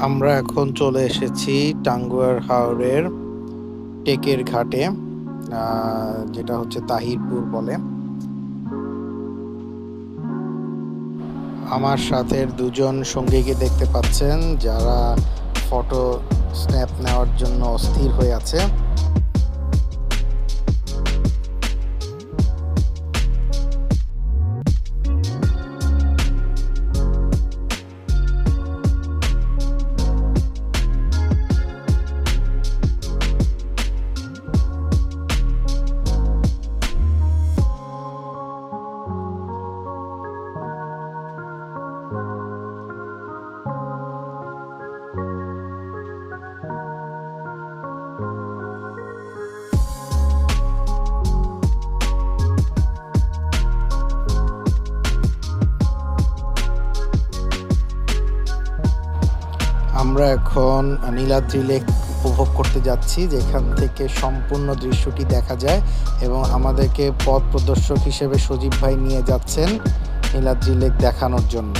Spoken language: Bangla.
আমরা এখন চলে এসেছি টাঙ্গুয়ার হাওরের টেকের ঘাটে, যেটা হচ্ছে তাহিরপুর বলে। আমার সাথে দুজন সঙ্গীকে দেখতে পাচ্ছেন, যারা ফটো স্ন্যাপ নেওয়ার জন্য অস্থির হয়ে আছে। আমরা এখন নীলাদ্রি লেক উপভোগ করতে যাচ্ছি, যেখান থেকে সম্পূর্ণ দৃশ্যটি দেখা যায় এবং আমাদেরকে পথ প্রদর্শক হিসেবে সজীব ভাই নিয়ে যাচ্ছেন নীলাদ্রি লেক দেখানোর জন্য।